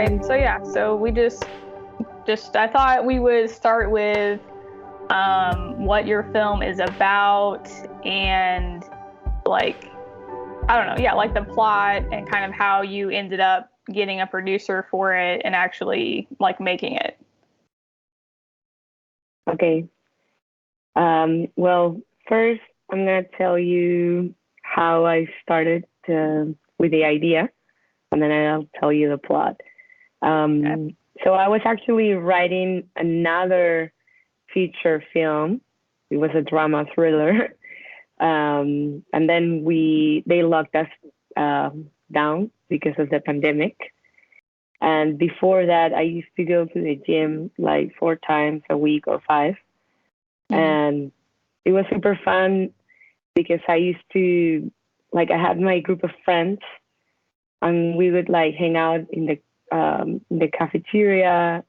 right. So yeah. So we just I thought we would start with what your film is about and like I don't know, yeah, like the plot and kind of how you ended up getting a producer for it and actually like making it. Okay. Well, first, I'm going to tell you how I started with the idea, and then I'll tell you the plot. Okay. So I was actually writing another feature film. It was a drama thriller. And then they locked us down because of the pandemic. And before that, I used to go to the gym like 4 times a week or 5. And it was super fun because I used to, like, I had my group of friends and we would like hang out in the cafeteria.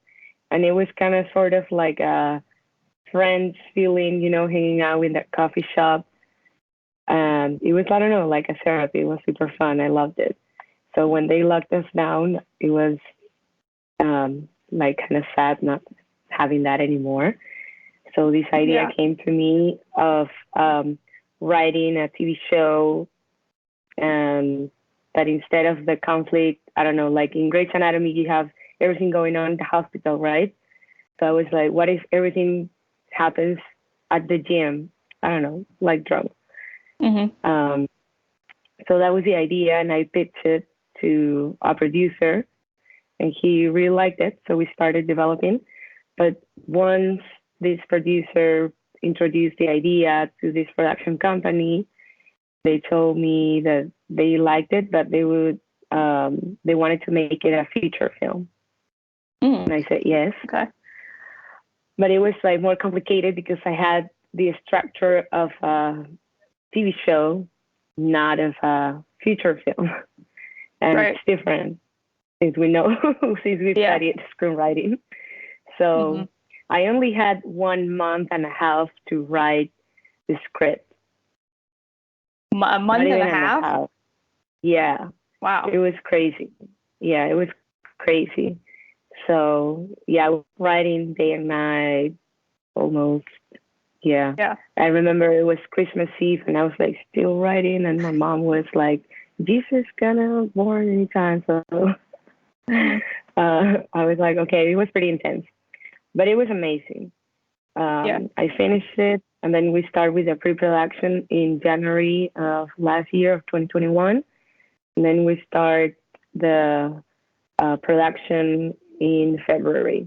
And it was kind of sort of like a friends feeling, hanging out in that coffee shop. And it was, I don't know, like a therapy. It was super fun. I loved it. So when they locked us down, it was like kind of sad not having that anymore. So this idea came to me of writing a TV show, and that instead of the conflict, I don't know, like in Grey's Anatomy, you have everything going on in the hospital, right? So I was like, what if everything happens at the gym? I don't know, like drama. So that was the idea, and I pitched it to a producer, and he really liked it. So we started developing. But once this producer introduced the idea to this production company, they told me that they liked it, but they wanted to make it a feature film. And I said yes. Okay. But it was like more complicated because I had the structure of a TV show, not of a feature film. And it's different since we know, since we studied screenwriting. So I only had 1 month and a half to write the script. A month and a half? Yeah. Wow. It was crazy. Yeah, it was crazy. So yeah, I was writing day and night almost. Yeah. I remember it was Christmas Eve and I was like still writing, and my mom was like, Jesus gonna born anytime. So I was like, okay, it was pretty intense, but it was amazing. I finished it, and then we started with the pre-production in January of last year of 2021, and then we start the production in February.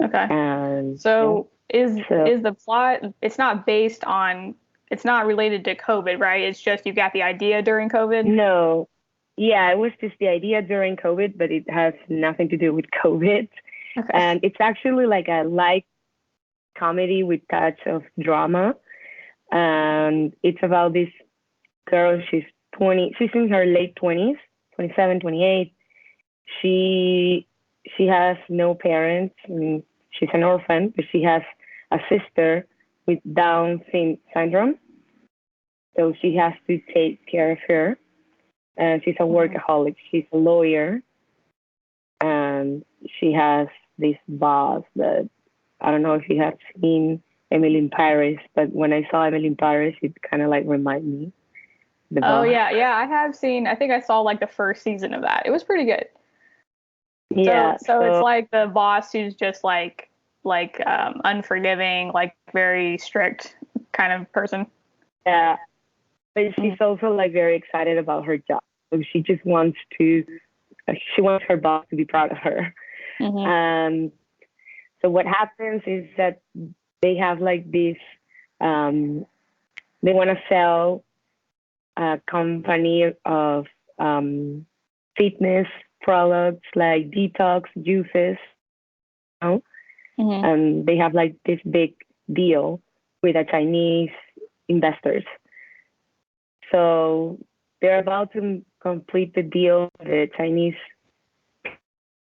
Okay. And so is the plot? It's not based on. It's not related to COVID, right? It's just you got the idea during COVID. No. Yeah, it was just the idea during COVID, but it has nothing to do with COVID. Okay. And it's actually like a light comedy with touch of drama. And it's about this girl. She's 20. She's in her late 20s, 27, 28. She has no parents. I mean, she's an orphan, but she has a sister with Down syndrome. So she has to take care of her. And she's a workaholic. She's a lawyer. And she has this boss that, I don't know if you have seen Emily in Paris, but when I saw Emily in Paris, it kind of like reminded me. Yeah, I have seen. I think I saw like the first season of that. It was pretty good. Yeah. So it's like the boss who's just like unforgiving, like very strict kind of person. Yeah, but she's also like very excited about her job. So she just wants her boss to be proud of her. So what happens is that they have like this, they want to sell a company of fitness products like detox juices, and they have like this big deal with a Chinese investors. So they're about to complete the deal. The Chinese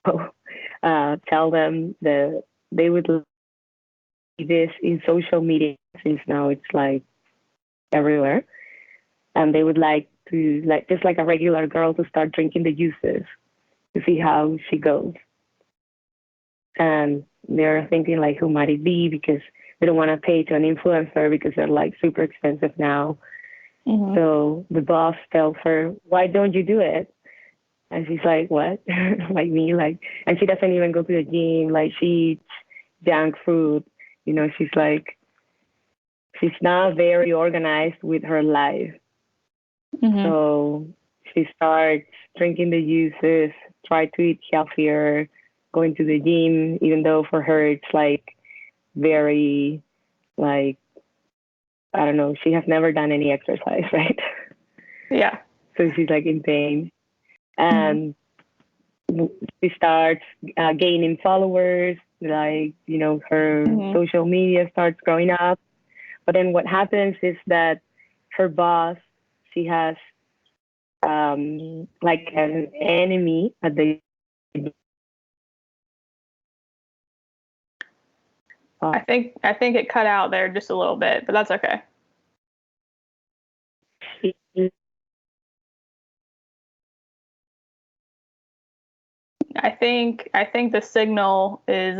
tell them that they would like this in social media, since now it's like everywhere, and they would like to, like just like a regular girl, to start drinking the juices. to see how she goes. And they're thinking like, who might it be? Because they don't want to pay to an influencer because they're like super expensive now. Mm-hmm. So the boss tells her, why don't you do it? And she's like, what? Like me, like, and she doesn't even go to the gym. Like she eats junk food. You know, she's like, she's not very organized with her life. Mm-hmm. So she starts drinking the juices, try to eat healthier, going to the gym, even though for her it's like very, like, I don't know, she has never done any exercise, right? Yeah. So she's like in pain. And she starts gaining followers, like, you know, her social media starts growing up. But then what happens is that her boss, she has like an enemy at the I think it cut out there just a little bit, but that's okay. I think the signal is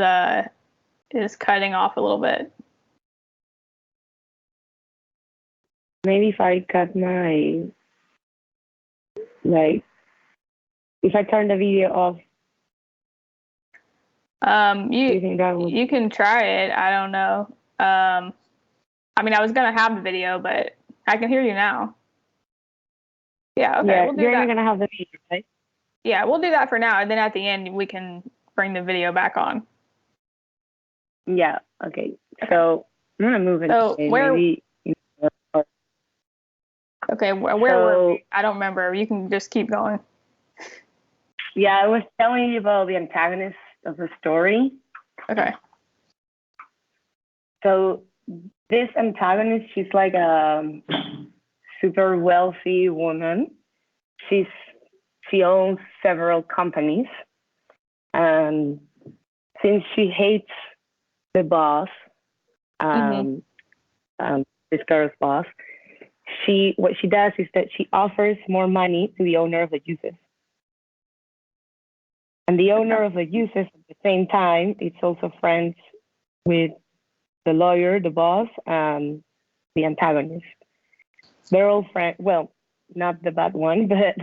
cutting off a little bit. Maybe if I cut my, like, if I turn the video off, do you think that would... You can try it. I don't know. I mean, I was gonna have the video, but I can hear you now. Yeah, okay, Yeah, we'll do you're that. not gonna have the video, right? Yeah, we'll do that for now, and then at the end we can bring the video back on. Yeah. Okay. So I'm gonna move it. So where? Maybe. Okay, where were we? I don't remember. You can just keep going. Yeah, I was telling you about the antagonist of the story. Okay. So this antagonist, she's like a super wealthy woman. She owns several companies, and since she hates the boss, this girl's boss, what she does is that she offers more money to the owner of the juices. And the owner of the juices at the same time, it's also friends with the lawyer, the boss, and the antagonist. They're all friends. Well, not the bad one, but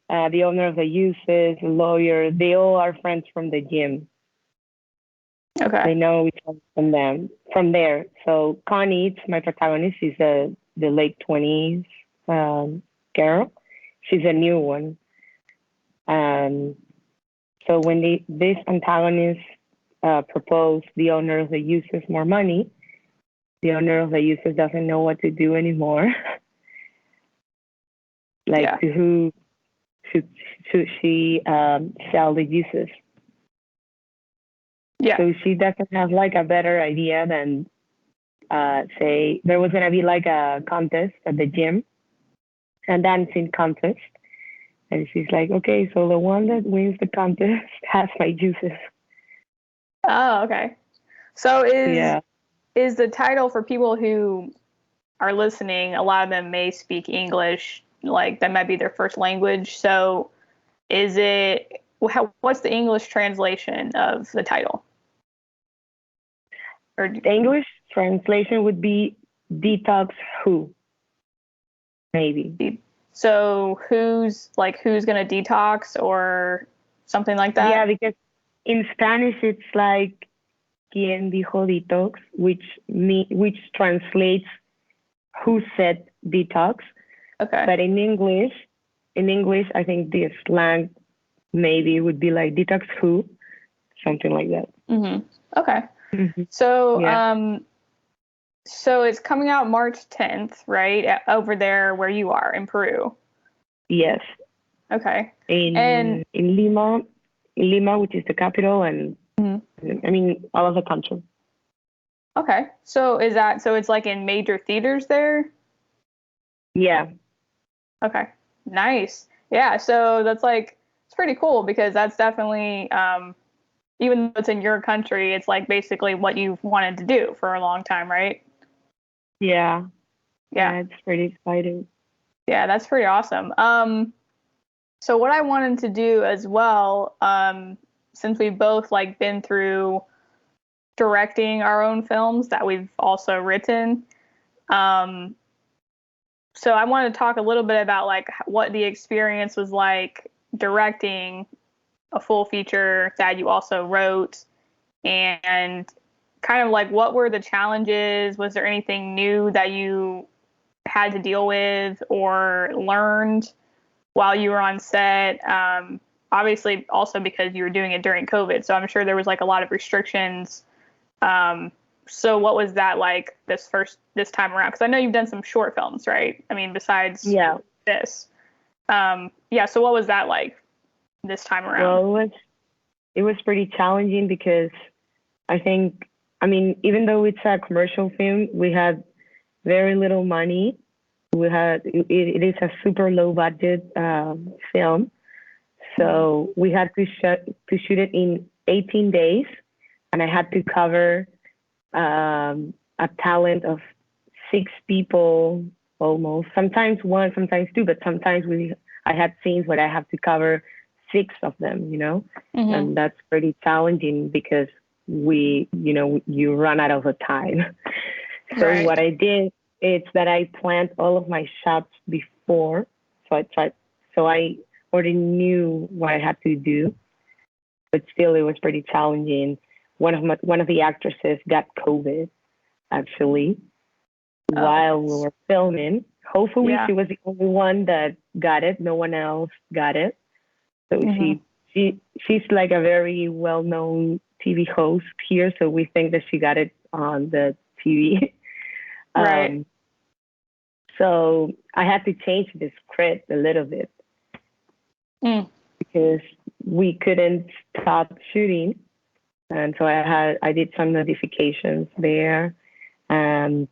the owner of the juices, the lawyer, they all are friends from the gym. Okay. They know each other from there. So Connie, my protagonist, is the late 20s girl. She's a new one. So when this antagonist proposed the owner of the juices more money, the owner of the juices doesn't know what to do anymore. Like, to who should she sell the juices? Yeah. So she doesn't have like a better idea than say there was gonna be like a contest at the gym, a dancing contest, and she's like, okay, so the one that wins the contest has my juices. Oh, okay. So is the title, for people who are listening, a lot of them may speak English, like that might be their first language. So is it, what's the English translation of the title? Or the English translation would be Detox Who, maybe. So who's going to detox or something like that? Yeah, because in Spanish it's like ¿Quién dijo detox? Which translates who said detox. Okay. But in English, I think the slang maybe would be like detox who, something like that. Mm-hmm. Okay. Mm-hmm. So, so it's coming out March 10th, right? Over there where you are in Peru. Yes. Okay. In Lima, which is the capital, and I mean all of the country. Okay. So it's like in major theaters there? Yeah. Okay. Nice. Yeah. So that's like, it's pretty cool because that's definitely, even though it's in your country, it's like basically what you've wanted to do for a long time, right? Yeah. Yeah. It's pretty exciting. Yeah, that's pretty awesome. So what I wanted to do as well, since we've both like been through directing our own films that we've also written, um, so I wanted to talk a little bit about like what the experience was like directing a full feature that you also wrote, and kind of like what were the challenges? Was there anything new that you had to deal with or learned while you were on set? Obviously, also because you were doing it during COVID, so I'm sure there was like a lot of restrictions. So what was that like this time around? Because I know you've done some short films, right? I mean, besides Yeah. this. Yeah. So what was that like this time around? Well, it was pretty challenging because I think, I mean, even though it's a commercial film, we had very little money. It is a super low budget film. So we had to shoot it in 18 days, and I had to cover a talent of 6 people almost. Sometimes one, sometimes two, but sometimes I had scenes where I have to cover 6 of them, and that's pretty challenging because you run out of time. So Right. what I did is that I planned all of my shots before. So I already knew what I had to do, but still it was pretty challenging. One of the actresses got COVID actually while we were filming. Hopefully she was the only one that got it. No one else got it. So she's like a very well-known TV host here, so we think that she got it on the TV. Right. So I had to change the script a little bit because we couldn't stop shooting, and so I did some modifications there, and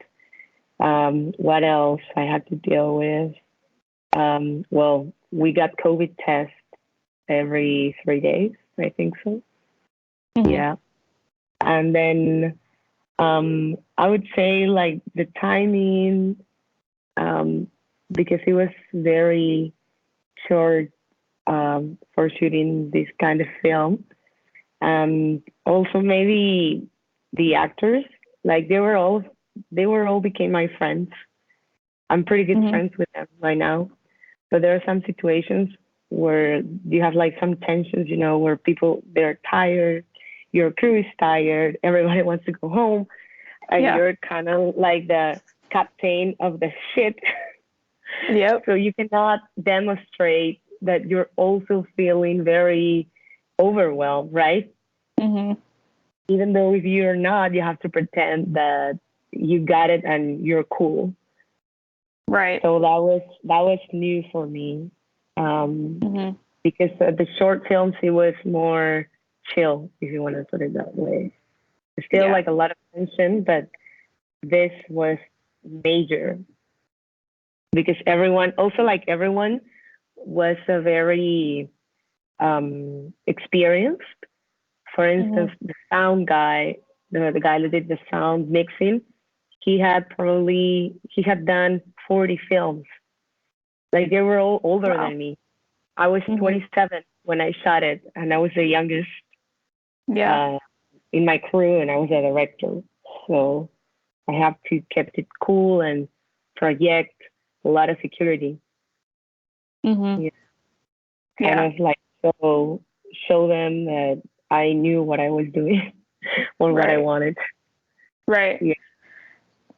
what else I had to deal with? Well, we got COVID tests every 3 days, I think so. Yeah. And then I would say like the timing, because it was very short for shooting this kind of film. Also maybe the actors, like they were all became my friends. I'm pretty good friends with them right now. But there are some situations where you have like some tensions, where they're tired, your crew is tired, everybody wants to go home, and you're kind of like the captain of the ship. Yep. So you cannot demonstrate that you're also feeling very overwhelmed, right? Even though if you're not, you have to pretend that you got it and you're cool. Right. So that was new for me, because the short films it was more chill, if you want to put it that way. Still like a lot of tension, but this was major because everyone was a very experienced. For instance, the sound guy, the guy that did the sound mixing, he had done 40 films. Like they were all older than me. I was 27 when I shot it, and I was the youngest in my crew, and I was a director. So I have to keep it cool and project a lot of security. Kind of like show them that I knew what I was doing or what I wanted. Right.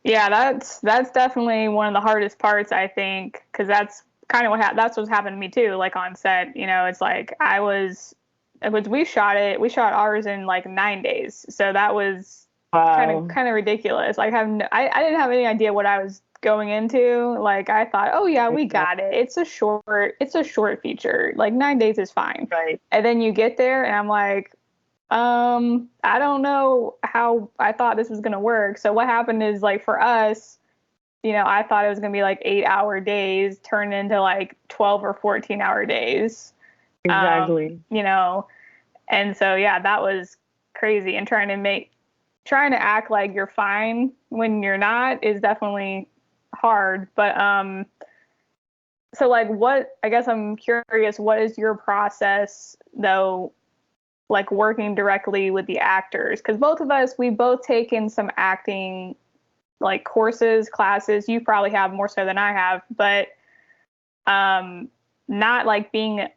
Yeah, that's definitely one of the hardest parts, I think, because that's kind of that's what's happened to me too. Like on set, it's like we shot ours in like 9 days, so that was kind of ridiculous. Like I didn't have any idea what I was going into. Like I thought, oh yeah, we got it. It's a short feature. Like 9 days is fine. Right. And then you get there, and I'm like, I don't know how I thought this was going to work. So what happened is like for us, I thought it was going to be like 8-hour days turned into like 12 or 14-hour days. Exactly. And so, yeah, that was crazy. And trying to act like you're fine when you're not is definitely hard. But so like what, I guess I'm curious, what is your process though, like working directly with the actors? Because both of us, we both taken some acting like courses, classes. You probably have more so than I have, but not like being an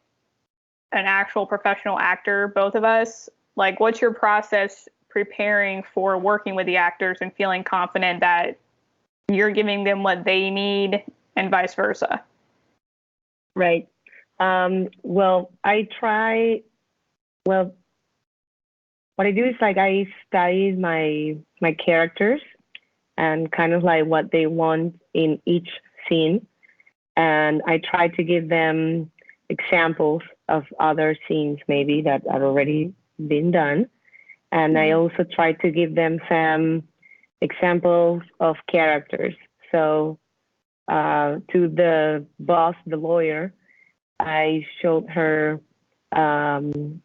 actual professional actor, both of us. Like, what's your process preparing for working with the actors and feeling confident that you're giving them what they need and vice versa? Right. Well, well, what I do is like I study my characters and kind of like what they want in each scene. And I try to give them examples of other scenes maybe that have already been done. And I also try to give them some examples of characters. So to the boss, the lawyer, I showed her Meryl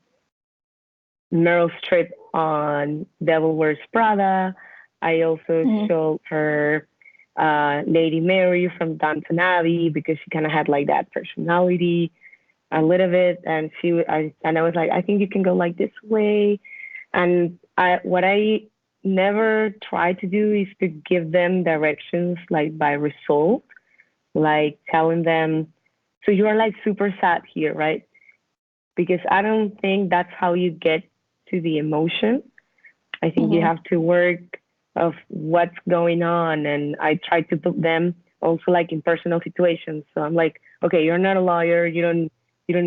Streep on Devil Wears Prada. I also showed her Lady Mary from Downton Abbey because she kind of had like that personality a little bit, and I was like, I think you can go like this way. And what I never try to do is to give them directions like by result, like telling them, so you are like super sad here, right? Because I don't think that's how you get to the emotion. I think you have to work of what's going on, and I try to put them also like in personal situations. So I'm like, okay, you're not a lawyer, you don't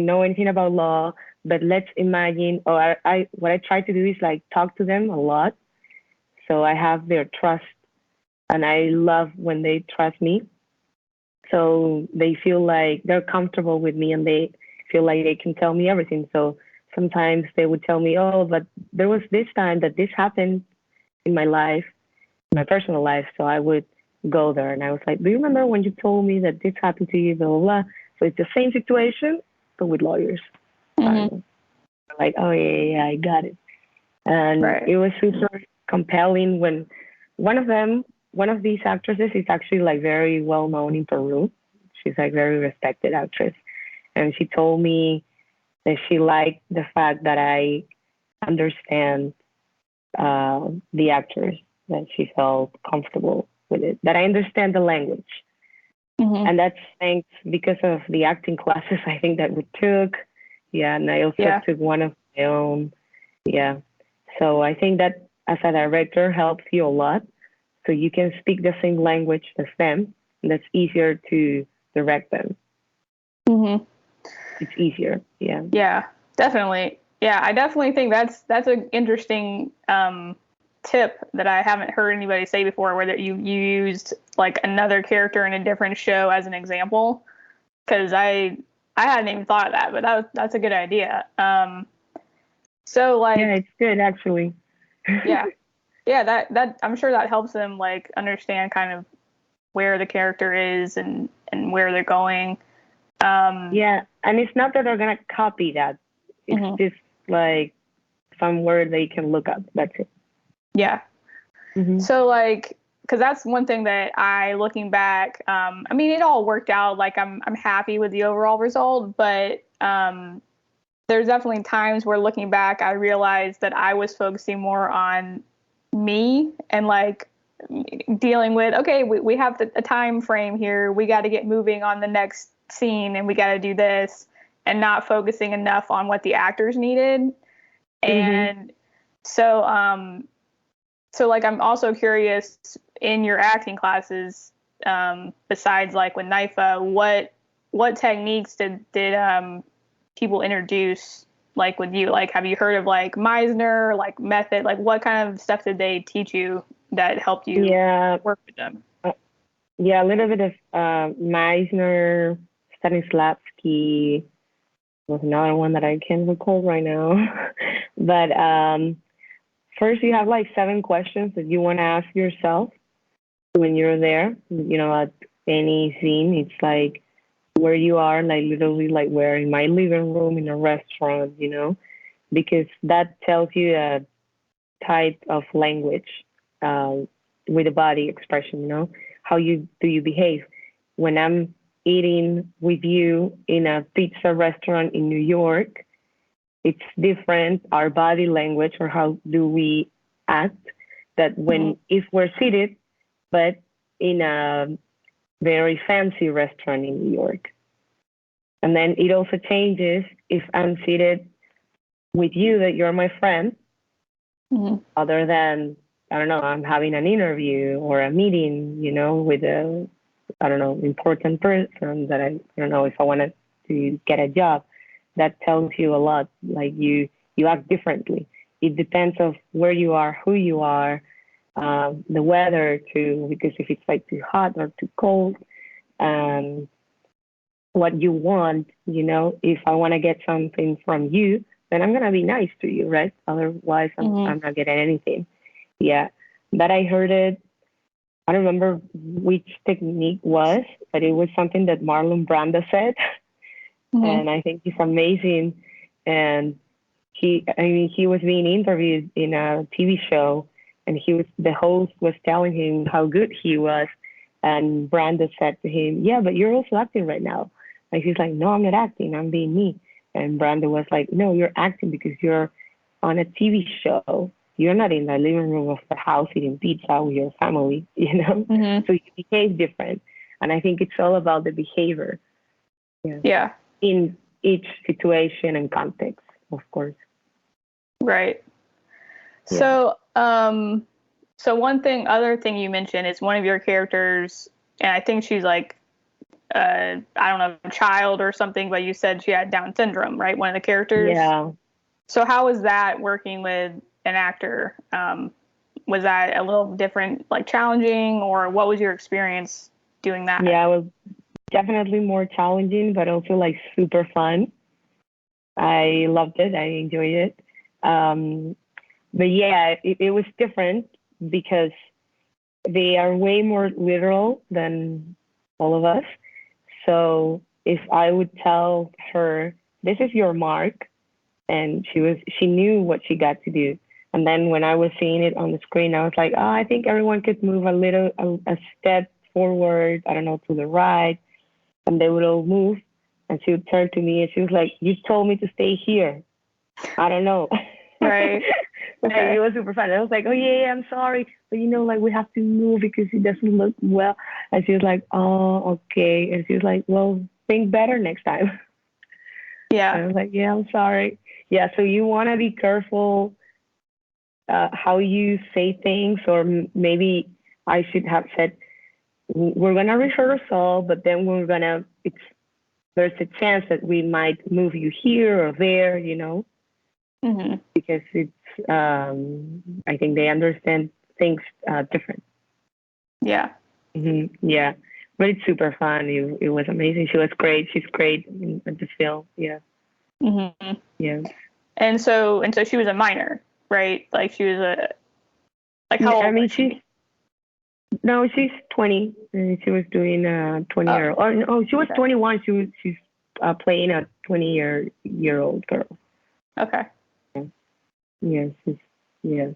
know anything about law, but let's imagine. Or what I try to do is like talk to them a lot, so I have their trust, and I love when they trust me. So they feel like they're comfortable with me, and they feel like they can tell me everything. So sometimes they would tell me, oh, but there was this time that this happened in my life, my personal life. So I would go there and I was like, do you remember when you told me that this happened to you, blah, blah, blah. So it's the same situation, but with lawyers. Like, oh, yeah, I got it. And it was super compelling when one of these actresses is actually like very well known in Peru. She's like very respected actress. And she told me that she liked the fact that I understand the actors, that she felt comfortable with it, that I understand the language. And that's thanks because of the acting classes I think that we took. Yeah, and I also took one of my own. Yeah. So I think that as a director helps you a lot. So you can speak the same language as them, and that's easier to direct them. It's easier. Yeah. Yeah, definitely. Yeah, I definitely think that's an interesting tip that I haven't heard anybody say before, where that you used like another character in a different show as an example. Because I hadn't even thought of that, but that's a good idea. So like, yeah, it's good actually. yeah, that I'm sure that helps them like understand kind of where the character is and where they're going. Yeah, and it's not that they're gonna copy that. It's just like some word they can look up. That's it. Yeah. So like, because that's one thing that looking back, I mean, it all worked out. Like I'm happy with the overall result, but there's definitely times where looking back, I realized that I was focusing more on me and like dealing with, okay, we have a time frame here. We got to get moving on the next scene and we got to do this, and not focusing enough on what the actors needed. And so like, I'm also curious in your acting classes, besides like with NIFA, what techniques did people introduce like with you? Like, have you heard of like Meisner, like method? Like, what kind of stuff did they teach you that helped you work with them? Yeah, a little bit of Meisner, Stanislavski was another one that I can't recall right now. But first, you have like 7 questions that you want to ask yourself when you're there. You know, at any scene, it's like where you are, like literally like where in my living room, in a restaurant, you know, because that tells you a type of language with the body expression, you know, how do you behave. When I'm eating with you in a pizza restaurant in New York, it's different, our body language or how do we act, that when if we're seated, but in a very fancy restaurant in New York. And then it also changes if I'm seated with you, that you're my friend, other than, I don't know, I'm having an interview or a meeting, you know, with a, I don't know, important person that I don't know if I wanted to get a job. That tells you a lot. Like you act differently. It depends of where you are, who you are, the weather too, because if it's like too hot or too cold, what you want, you know, if I want to get something from you, then I'm gonna be nice to you, right? Otherwise, I'm not getting anything. Yeah, that I heard it. I don't remember which technique was, but it was something that Marlon Brando said, and I think he's amazing. And he was being interviewed in a TV show, and the host was telling him how good he was, and Brando said to him, "Yeah, but you're also acting right now." And he's like, "No, I'm not acting. I'm being me." And Brando was like, "No, you're acting because you're on a TV show. You're not in the living room of the house eating pizza with your family, you know? So you behave different." And I think it's all about the behavior. Yeah. In each situation and context, of course. Right. Yeah. So other thing you mentioned is one of your characters, and I think she's like, I don't know, a child or something, but you said she had Down syndrome, right? One of the characters. Yeah. So how was that working with an actor? Was that a little different, like challenging, or what was your experience doing that? Yeah, it was definitely more challenging, but also like super fun. I loved it. I enjoyed it. But yeah, it was different because they are way more literal than all of us. So if I would tell her, "This is your mark," and she knew what she got to do. And then when I was seeing it on the screen, I was like, "Oh, I think everyone could move a step forward, I don't know, to the right," and they would all move. And she would turn to me and she was like, "You told me to stay here. I don't know." Right. Okay. It was super fun. I was like, "Oh yeah, I'm sorry, but you know, like we have to move because it doesn't look well." And she was like, "Oh, okay." And she was like, "Well, think better next time." Yeah. And I was like, "Yeah, I'm sorry." Yeah, so you want to be careful how you say things, or maybe I should have said, "We're gonna rehearsal, but then there's a chance that we might move you here or there, you know." Because it's I think they understand things different. Yeah. Yeah, but it's super fun. It was amazing. She was great. She's great in the film. Yeah. Yeah. And so she was a minor, right? Like she was how old? I mean, she's 20. And she was doing 20-year. Or no, she was 21. She's playing a 20-year-old girl. Okay. Yes. Yes.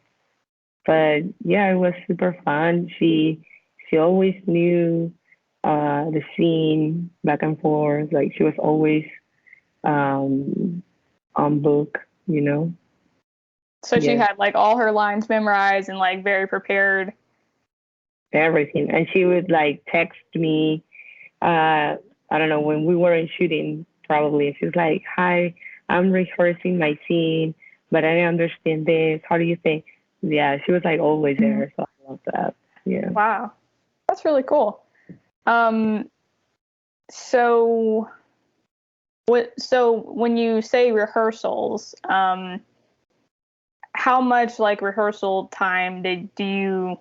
But yeah, it was super fun. She always knew the scene back and forth. Like she was always on book, you know. So she had like all her lines memorized and like very prepared. Everything, and she would like text me. I don't know, when we weren't shooting, probably. She was like, "Hi, I'm rehearsing my scene, but I didn't understand this. How do you think?" Yeah, she was like always there, so I love that. Yeah. Wow, that's really cool. So when you say rehearsals, how much like rehearsal time did you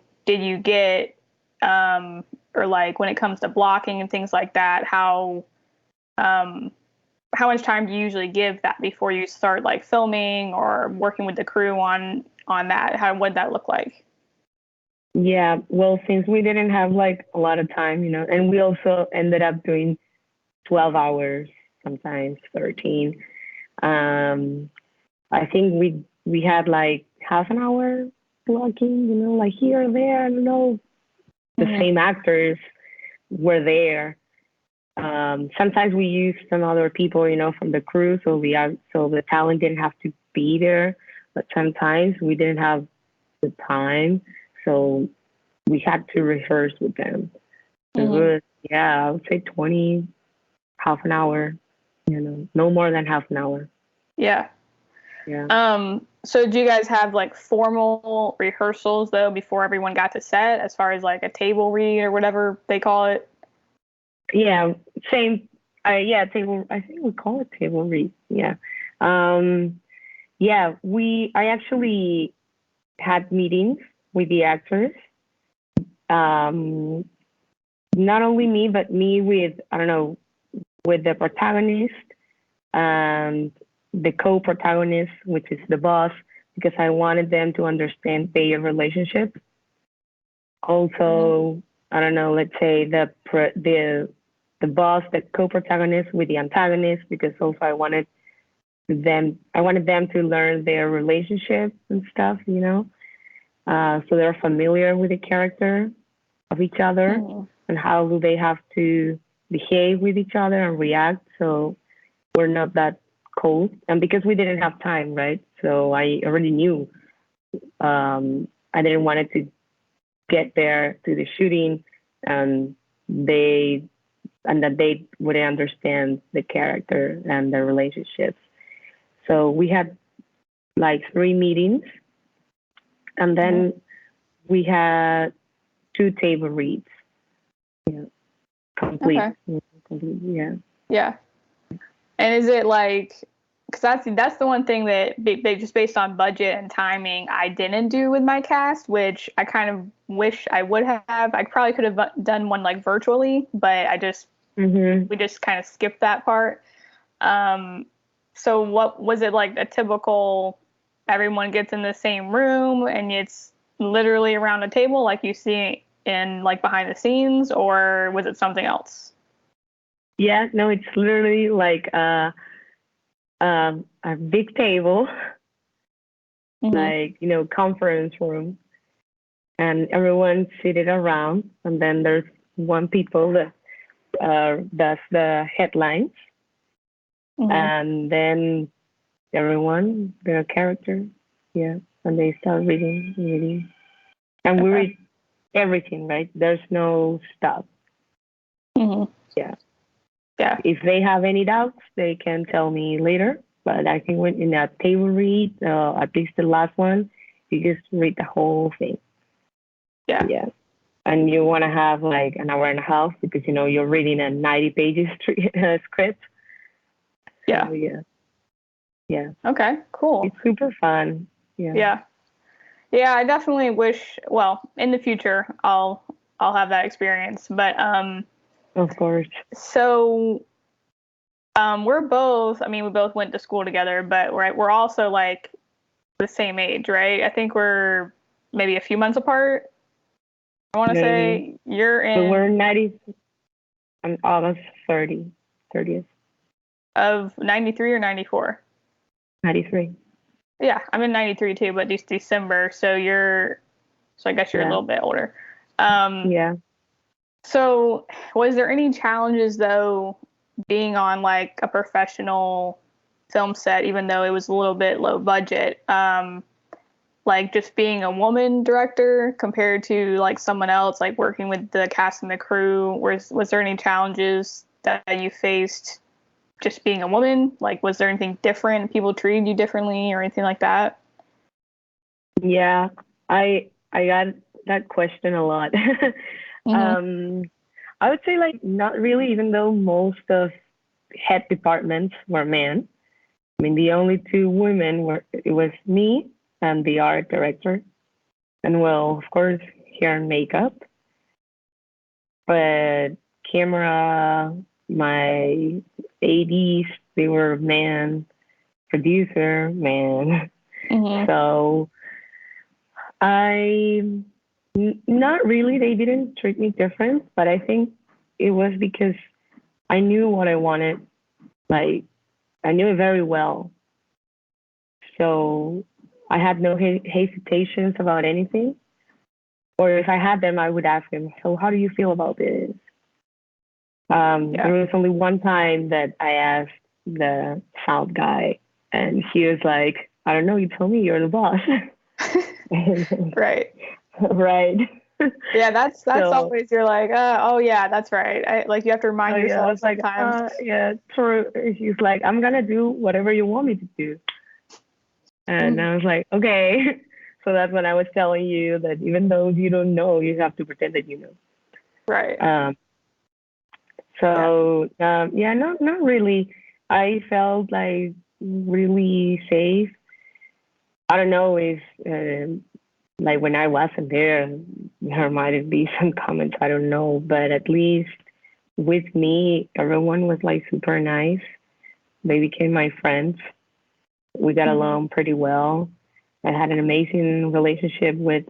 get, or like when it comes to blocking and things like that, how much time do you usually give that before you start like filming or working with the crew on that? What'd that look like? Yeah, well, since we didn't have like a lot of time, you know, and we also ended up doing 12 hours, sometimes 13. I think we had like half an hour blocking, you know, like here or there. I don't know. The same actors were there. Sometimes we use some other people, from the crew, so the talent didn't have to be there. But sometimes we didn't have the time, so we had to rehearse with them. It was, I would say 20, half an hour, no more than half an hour. Yeah. Yeah. So do you guys have like formal rehearsals though before everyone got to set, as far as like a table read or whatever they call it? Yeah, same. Table. I think we call it table read. Yeah. Yeah, I actually had meetings with the actors. Not only me, but me with, I don't know, with the protagonist and the co-protagonist, which is the boss, because I wanted them to understand their relationship. Also, I don't know, let's say the boss, the co-protagonist with the antagonist, because also I wanted them to learn their relationship and stuff, so they're familiar with the character of each other and how do they have to behave with each other and react, so we're not that cold. And because we didn't have time, right? So I already knew I didn't want it to get there to the shooting and that they wouldn't understand the character and the relationships. So we had like 3 meetings, and then we had 2 table reads. Yeah, complete. Okay. Complete. Yeah. Yeah. And is it like, because that's the one thing that they just based on budget and timing, I didn't do with my cast, which I kind of wish I would have. I probably could have done one like virtually, but we just kind of skipped that part. So what was it like? A typical, everyone gets in the same room and it's literally around a table like you see in like behind the scenes, or was it something else? Yeah, no, it's literally like a big table, like, conference room, and everyone's seated around, and then there's one people that does the headlines, and then everyone, their character, and they start reading, and we read everything, right? There's no stop. Yeah. If they have any doubts, they can tell me later. But I think when in a table read, at least the last one, you just read the whole thing. Yeah. And you want to have like an hour and a half because, you're reading a 90 pages script. Yeah. So, yeah. Okay, cool. It's super fun. Yeah. Yeah, I definitely wish, well, in the future I'll have that experience. But of course. So we both went to school together, but we're also like the same age, right? I think we're maybe a few months apart. I want to say you're in. So we're 90. I'm August 30th. Of 93 or 94? 93. Yeah, I'm in 93 too, but it's December, so I guess you're a little bit older. Yeah. So was there any challenges though being on like a professional film set, even though it was a little bit low budget? Like just being a woman director compared to like someone else, like working with the cast and the crew, was there any challenges that you faced just being a woman? Like, was there anything different? People treated you differently or anything like that? Yeah, I got that question a lot. I would say like not really, even though most of head departments were men. I mean, the only 2 women it was me and the art director, and well, of course, hair and makeup. But camera, my ADs, they were man, producer, man. So not really, they didn't treat me different, but I think it was because I knew what I wanted. Like, I knew it very well. So I had no hesitations about anything. Or if I had them, I would ask them, so how do you feel about this? There was only one time that I asked the sound guy, and he was like, "I don't know. You told me you're the boss." Right. Right. Yeah, that's So, always you're like, oh yeah, that's right. Like you have to oh remind yeah, I yourself was like, sometimes. yeah, true. He's like, "I'm gonna do whatever you want me to do," and Mhm. I was like, "Okay." So that's when I was telling you that even though you don't know, you have to pretend that you know. Right. Um, Yeah. yeah, not really. I felt like really safe. I don't know if like when I wasn't there might be some comments. I don't know, but at least with me, everyone was like super nice. They became my friends. We got Hmm. along pretty well. I had an amazing relationship with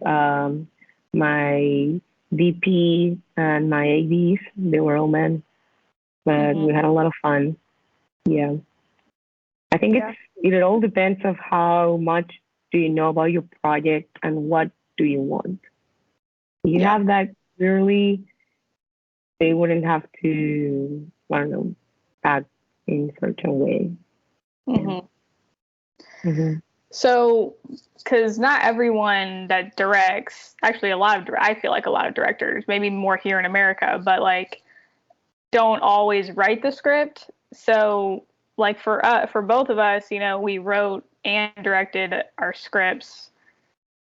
my DP and my ADs. They were all men, but Hmm. we had a lot of fun. Yeah. I think Yeah. it all depends of how much do you know about your project and what do you want. You Yeah. have that clearly, they wouldn't have to, I don't know, act in such a way. Yeah. Hmm. Hmm. So, because not everyone that directs, actually, I feel like a lot of directors, maybe more here in America, but like don't always write the script. So, like for both of us, we wrote and directed our scripts.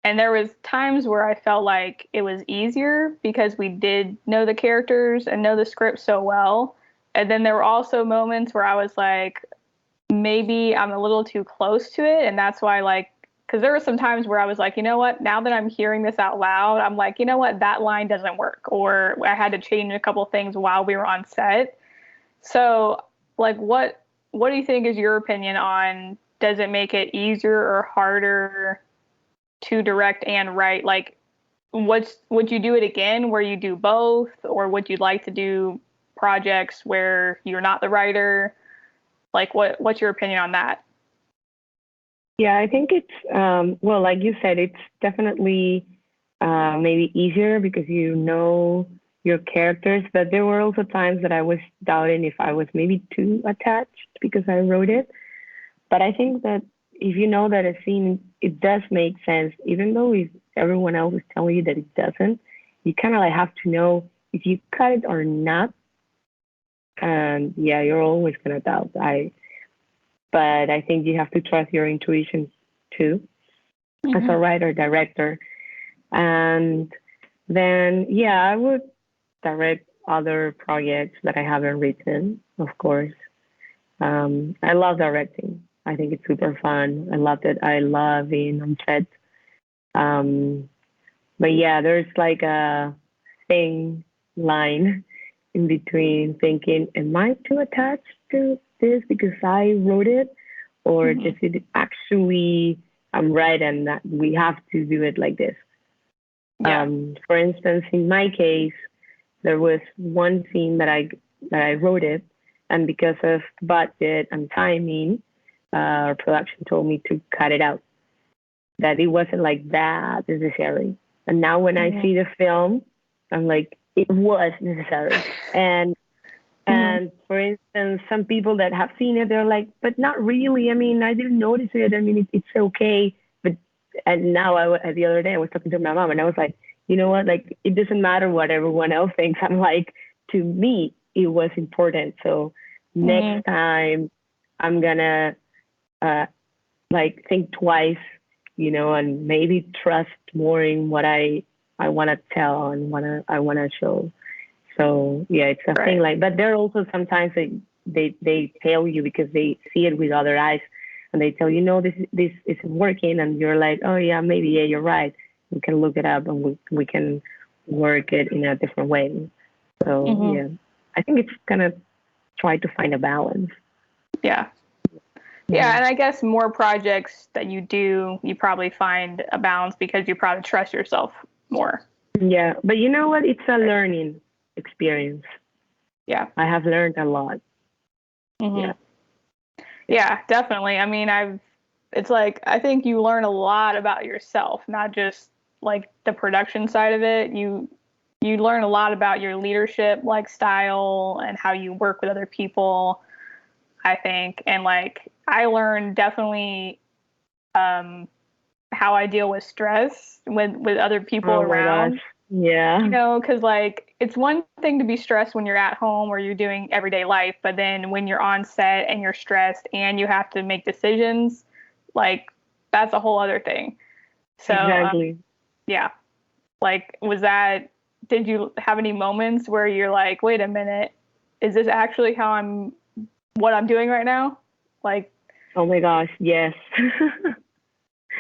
And there was times where I felt like it was easier because we did know the characters and know the script so well. And then there were also moments where I was like, maybe I'm a little too close to it. And that's why, like, because there were some times where I was like, you know what, now that I'm hearing this out loud, I'm like, you know what, that line doesn't work. Or I had to change a couple things while we were on set. So, like, what do you think is your opinion on, does it make it easier or harder to direct and write? Like, would you do it again where you do both, or would you like to do projects where you're not the writer? Like, what's your opinion on that? Yeah, I think it's, well, like you said, it's definitely maybe easier because you know your characters, but there were also times that I was doubting if I was maybe too attached because I wrote it. But I think that if you know that a scene, it does make sense, even though if everyone else is telling you that it doesn't, you kind of like have to know if you cut it or not. And yeah, you're always gonna doubt. But I think you have to trust your intuition too, as a Mm-hmm. writer director. And then yeah, I would direct other projects that I haven't written, of course. I love directing. I think it's super fun. I love it. I love being on set. Um, but yeah, there's like a thing line in between thinking, am I too attached to this because I wrote it? Or Mm-hmm. does it actually, I'm right and that we have to do it like this? Yeah. For instance, in my case, there was one scene that I wrote it, and because of budget and timing, our production told me to cut it out. That it wasn't like that necessary. And now when I Mm-hmm. see the film, I'm like, it was necessary. And Mm-hmm. and for instance, some people that have seen it, they're like, but not really. I mean, I didn't notice it. I mean, it's okay. But and now the other day I was talking to my mom and I was like, you know what? Like, it doesn't matter what everyone else thinks. I'm like, to me, it was important. So next Mm-hmm. time, I'm gonna uh, like think twice, and maybe trust more in what I want to tell and I want to show. So yeah, it's a thing Right. like. But there are also sometimes they tell you because they see it with other eyes, and they tell you no, this isn't working, and you're like, oh yeah, maybe yeah, you're right. We can look it up and we can work it in a different way. So Mm-hmm. yeah, I think it's gonna try to find a balance. Yeah. Yeah, Mm-hmm. and I guess more projects that you do, you probably find a balance because you probably trust yourself more. Yeah, but you know what? It's a Right. learning experience. Yeah. I have learned a lot. Mm-hmm. Yeah, yeah, Yeah, definitely. I mean, it's like, I think you learn a lot about yourself, not just like the production side of it. you learn a lot about your leadership like style and how you work with other people, I think. And like I learned definitely how I deal with stress with other people Oh my around. gosh. Yeah. You know, because like it's one thing to be stressed when you're at home or you're doing everyday life, but then when you're on set and you're stressed and you have to make decisions, like that's a whole other thing. So, Exactly. yeah, like did you have any moments where you're like, wait a minute, is this actually what I'm doing right now? Like, Oh my gosh, yes.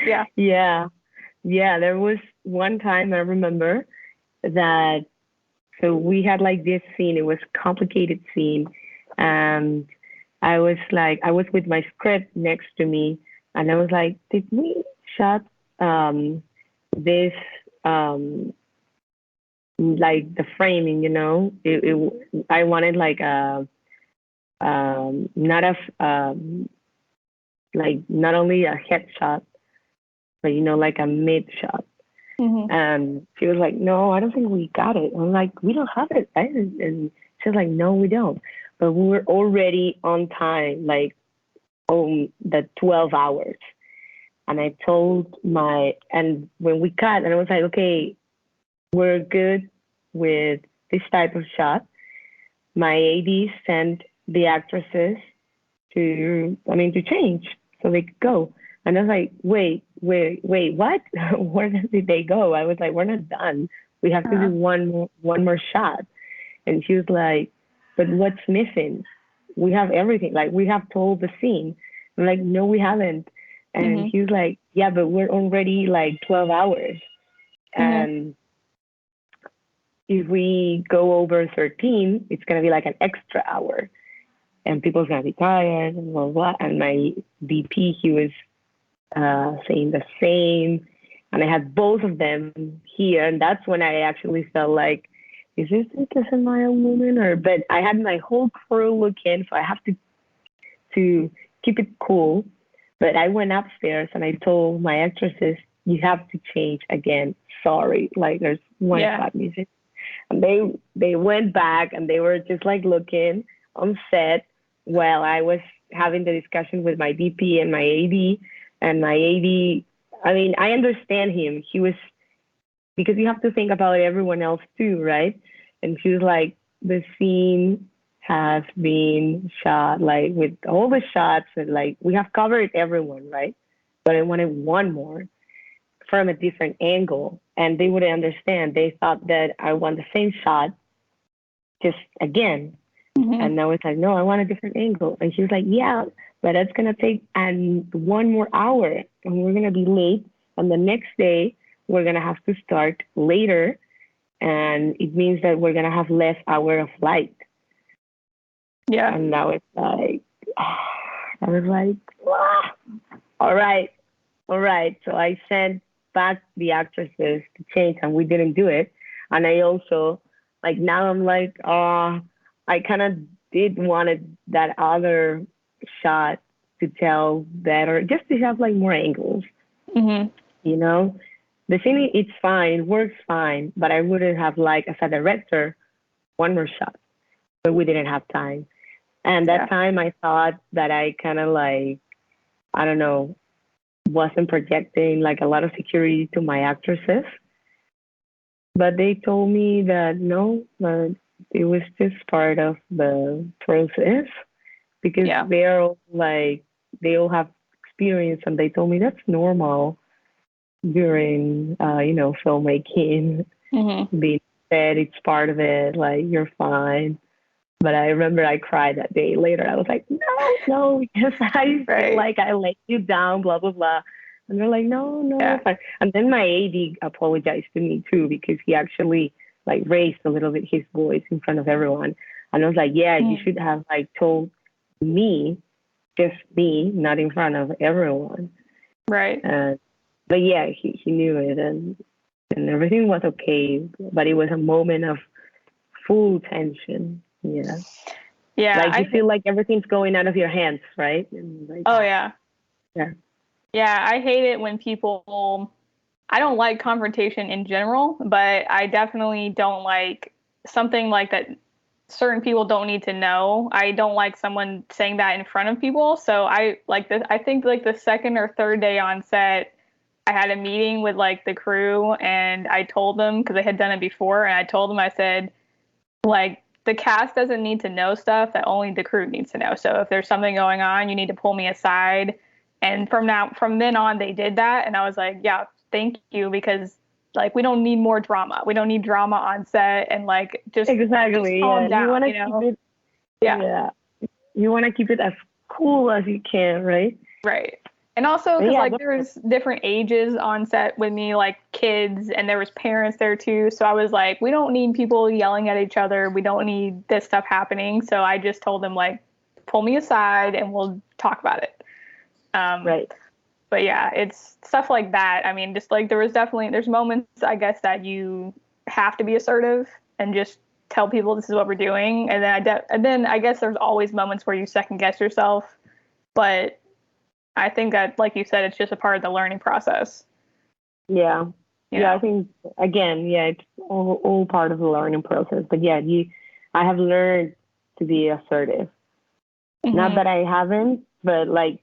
yeah. Yeah. Yeah, there was one time I remember that so we had like this scene, it was a complicated scene, and I was with my script next to me, and I was like, did we shot this like the framing, you know? I wanted like a not a like not only a headshot, but you know, like a mid shot. Hmm. And she was like, no, I don't think we got it. I'm like, we don't have it. Right? And she was like, no, we don't. But we were already on time, like on the 12 hours. And I told and when we cut, and I was like, okay, we're good with this type of shot. My AD sent the actresses to change so they could go. And I was like, wait, what? Where did they go? I was like, we're not done. We have to do Uh, one more shot. And she was like, but what's missing? We have everything. Like, we have told the scene. I'm like, no, we haven't. And hmm. he was like, yeah, but we're already like 12 hours. Hmm. And if we go over 13, it's going to be like an extra hour. And people's going to be tired and blah, blah. And my DP, he was saying the same. And I had both of them here. And that's when I actually felt like, is this because I'm my own woman? But I had my whole crew looking, so I have to keep it cool. But I went upstairs and I told my actresses, you have to change again. Sorry, like there's one Yeah. shot missing. And they went back and they were just like looking on set while I was having the discussion with my DP and my AD. And my AD, I mean, I understand him. He was because you have to think about everyone else too, right? And she was like, the scene has been shot like with all the shots and like we have covered everyone, right? But I wanted one more from a different angle, and they wouldn't understand. They thought that I want the same shot, just again. Hmm. And I was like, no, I want a different angle. And she was like, yeah, but that's gonna take and one more hour, and we're gonna be late. And the next day, we're gonna have to start later, and it means that we're gonna have less hour of light. Yeah. And I was like, I was like, ah, all right, all right. So I sent back the actresses to change, and we didn't do it. And I also, like, now I'm like, I kind of did wanted that other shot to tell better, just to have like more angles, Hmm. you know? The scene, it's fine, works fine, but I wouldn't have like, as a director, one more shot, but we didn't have time. And that Yeah. time I thought that I kind of like, I don't know, wasn't projecting like a lot of security to my actresses, but they told me that no, but it was just part of the process because Yeah. they're all like they all have experience, and they told me that's normal during filmmaking. Hmm. Being said it's part of it, like you're fine. But I remember I cried that day later. I was like, no, because I feel Right. like I let you down, blah, blah, blah. And they're like, no, Yeah. it's fine. And then my AD apologized to me too, because he actually like raised a little bit his voice in front of everyone. And I was like, yeah, you Mm. should have like told me, just me, not in front of everyone. Right. And but yeah, he knew it, and everything was okay. But it was a moment of full tension. Yeah. Yeah. Like you feel like everything's going out of your hands, right? And like, Oh yeah. yeah. Yeah. I hate it when people I don't like confrontation in general, but I definitely don't like something like that certain people don't need to know. I don't like someone saying that in front of people. So I like this. I think like the second or third day on set, I had a meeting with like the crew and I told them because I had done it before and I told them, I said, like, the cast doesn't need to know stuff that only the crew needs to know. So if there's something going on, you need to pull me aside. And from then on, they did that. And I was like, yeah, thank you. Because like, we don't need more drama. We don't need drama on set and like, just Exactly. calm Yeah. You down, want to you keep know? it. Yeah. Yeah. You want to keep it as cool as you can, right? Right. And also And because yeah, like there's different ages on set with me, like kids, and there was parents there too. So I was like, we don't need people yelling at each other. We don't need this stuff happening. So I just told them like, pull me aside and we'll talk about it. Um, right. but yeah, it's stuff like that. I mean, just like there's moments I guess that you have to be assertive and just tell people this is what we're doing, and then I guess there's always moments where you second guess yourself, but I think that, like you said, it's just a part of the learning process. Yeah. You Yeah. I know? think again, yeah, it's all part of the learning process. But yeah, I have learned to be assertive. Not Mm-hmm. that I haven't, but like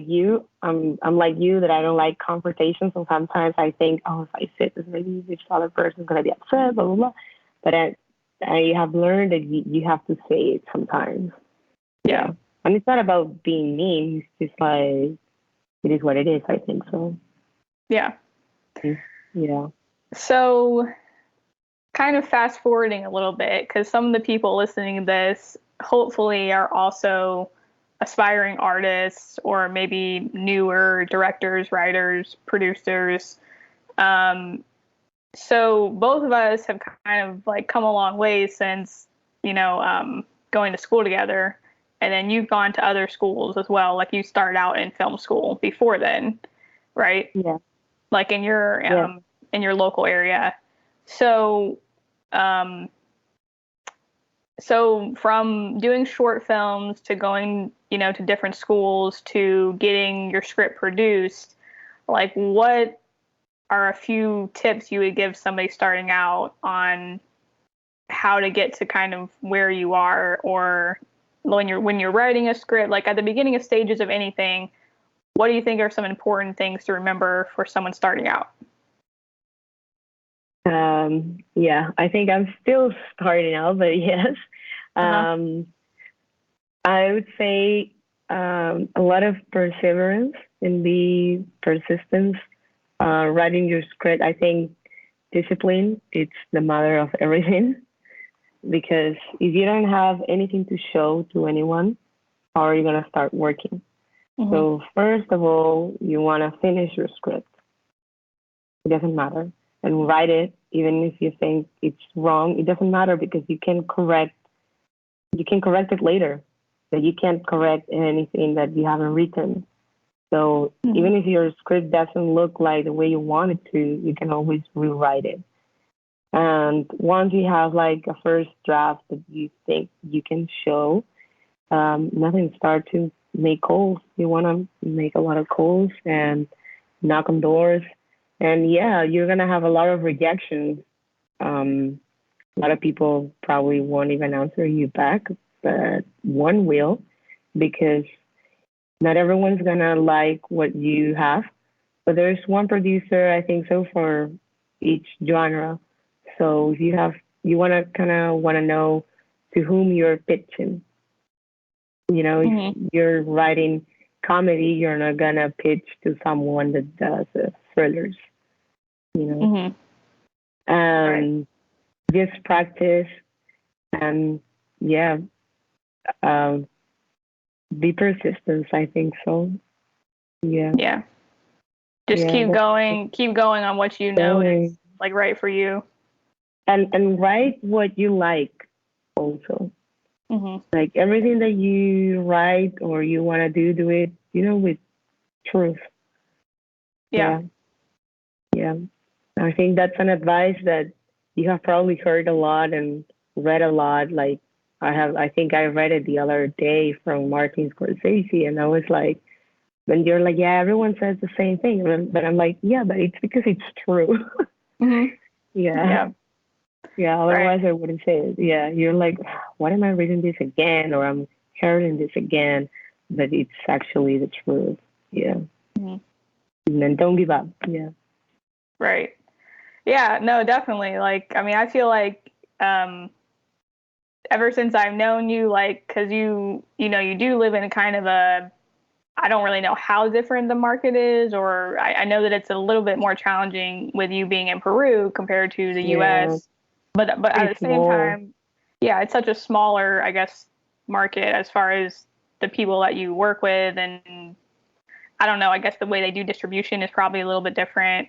you, I'm like you that I don't like confrontation. So sometimes I think, oh, if I say this, maybe this other person's gonna be upset, blah blah blah. But I have learned that you have to say it sometimes. Yeah. Yeah, and it's not about being mean. It's just like it is what it is. I think so. Yeah. Yeah. So, kind of fast forwarding a little bit, because some of the people listening to this hopefully are also aspiring artists or maybe newer directors, writers, producers. Um, so both of us have kind of like come a long way since, going to school together. And then you've gone to other schools as well. Like you started out in film school before then, right? Yeah. Like Yeah. in your local area. So um, so from doing short films to going, to different schools to getting your script produced, like what are a few tips you would give somebody starting out on how to get to kind of where you are, or when you're writing a script, like at the beginning of stages of anything, what do you think are some important things to remember for someone starting out? Yeah, I think I'm still starting out, but yes. Uh-huh. Um, I would say a lot of perseverance and be persistence. Writing your script, I think discipline, it's the mother of everything. Because if you don't have anything to show to anyone, how are you going to start working? Mm-hmm. So, first of all, you want to finish your script. It doesn't matter. And write it, even if you think it's wrong, it doesn't matter because you can correct it later. But you can't correct anything that you haven't written. So Mm-hmm. even if your script doesn't look like the way you want it to, you can always rewrite it. And once you have like a first draft that you think you can show, nothing start to make calls. You want to make a lot of calls and knock on doors. And yeah, you're going to have a lot of rejection. A lot of people probably won't even answer you back, but one will because not everyone's going to like what you have. But there's one producer, I think so, for each genre. So if you want to kind of want to know to whom you're pitching. If Mm-hmm. you're writing comedy, you're not gonna pitch to someone that does thrillers. You know, Mm-hmm. Right. um, just practice and yeah, um, be persistent. I think so. Yeah, Yeah. Just yeah, keep going on what you know is going like right for you. and write what you like also. Mm-hmm. Like everything that you write or you want to do it, with truth. Yeah. Yeah, yeah. I think that's an advice that you have probably heard a lot and read a lot. Like I think I read it the other day from Martin Scorsese, and I was like, when you're like, yeah, everyone says the same thing. But I'm like, yeah, but it's because it's true. Mm-hmm. Yeah. Yeah, otherwise I wouldn't say it. Yeah, you're like, what am I reading this again? Or I'm hearing this again. But it's actually the truth. Yeah. Mm-hmm. And then don't give up. Yeah. Right. Yeah, no, definitely. Like, I mean, I feel like ever since I've known you, like, because you do live in kind of a, I don't really know how different the market is, or I know that it's a little bit more challenging with you being in Peru compared to the Yeah. US. But at the same time, yeah, it's such a smaller, I guess, market as far as the people that you work with, and I don't know, I guess the way they do distribution is probably a little bit different.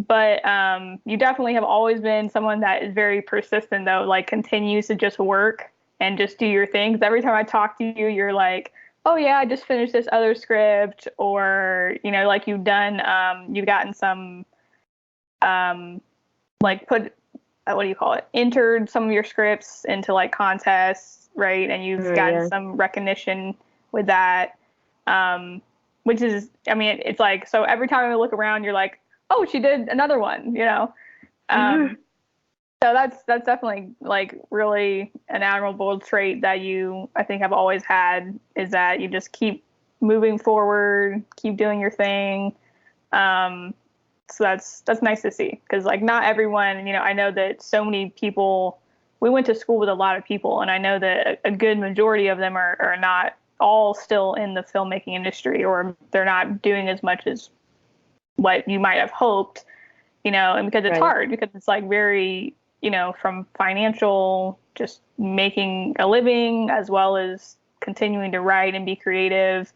But you definitely have always been someone that is very persistent, though, like continues to just work and just do your things. Every time I talk to you, you're like, oh, yeah, I just finished this other script, or, like you've gotten some, like what do you call it? Entered some of your scripts into like contests, right? And you've gotten some recognition with that, which is, I mean, it's like, so every time I look around, you're like, oh, she did another one, So that's definitely like really an admirable trait that I think have always had, is that you just keep moving forward, keep doing your thing. So that's nice to see, because like not everyone, I know that so many people, we went to school with a lot of people, and I know that a good majority of them are not all still in the filmmaking industry, or they're not doing as much as what you might have hoped, and because it's hard, because it's like very, from financial, just making a living as well as continuing to write and be creative.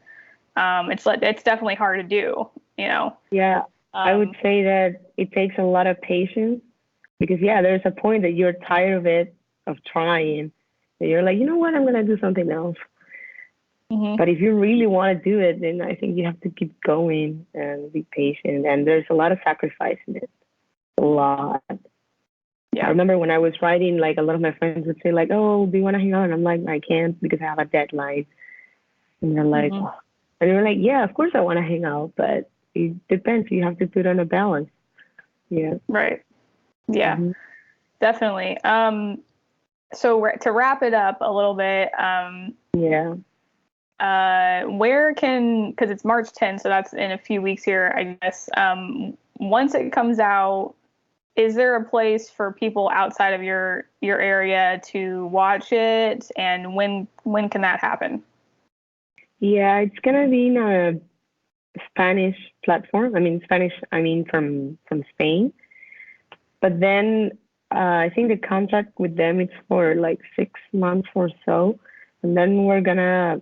It's definitely hard to do, Yeah, I would say that it takes a lot of patience, because there's a point that you're tired of it, of trying, and you're like, you know what, I'm gonna do something else. Mm-hmm. But if you really want to do it, then I think you have to keep going and be patient. And there's a lot of sacrifice in it. A lot. Yeah. I remember when I was writing, like a lot of my friends would say, like, oh, do you want to hang out? And I'm like, I can't, because I have a deadline. And they're like, oh. And they're like, yeah, of course I want to hang out, but it depends. You have to put on a balance. Yeah. Right. Yeah, definitely. So to wrap it up a little bit, where because it's March 10th, so that's in a few weeks here, I guess. Once it comes out, is there a place for people outside of your area to watch it, and when can that happen? Yeah, it's gonna be in a Spanish platform. I mean from Spain. But then I think the contract with them is for like 6 months or so. And then I'm gonna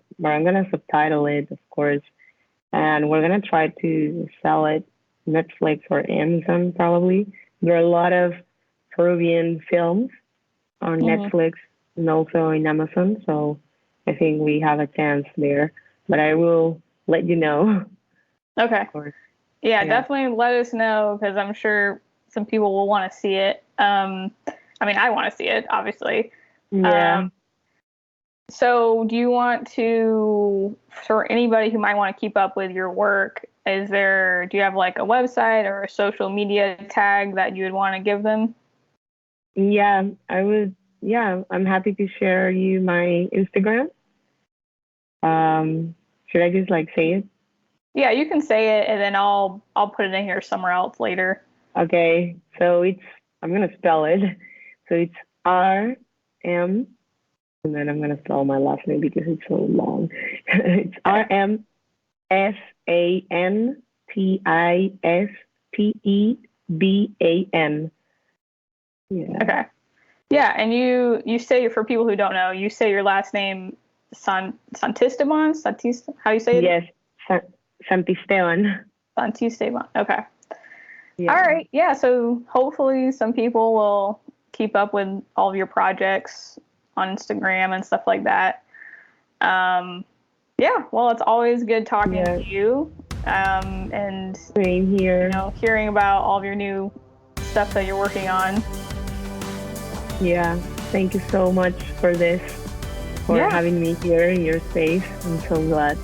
subtitle it, of course, and we're gonna try to sell it Netflix or Amazon probably. There are a lot of Peruvian films on Netflix and also in Amazon, so I think we have a chance there. But I will let you know. Okay. Yeah, definitely let us know, because I'm sure some people will want to see it. I mean, I want to see it, obviously. Yeah. So do you want to, for anybody who might want to keep up with your work, do you have like a website or a social media tag that you would want to give them? Yeah, I would. Yeah, I'm happy to share you my Instagram. Should I just like say it? Yeah, you can say it, and then I'll put it in here somewhere else later. Okay, so I'm gonna spell it. So it's RM, and then I'm gonna spell my last name because it's so long. It's RMSANTISTEBAN. Yeah. Okay. Yeah, and you say, for people who don't know, you say your last name Santisteban? How do you say it? Yes, Santisteban. Santisteban. Okay. Yeah. All right. Yeah. So hopefully some people will keep up with all of your projects on Instagram and stuff like that. Yeah. Well, it's always good talking to you. And same here. Hearing about all of your new stuff that you're working on. Yeah. Thank you so much for this, for having me here in your space. I'm so glad.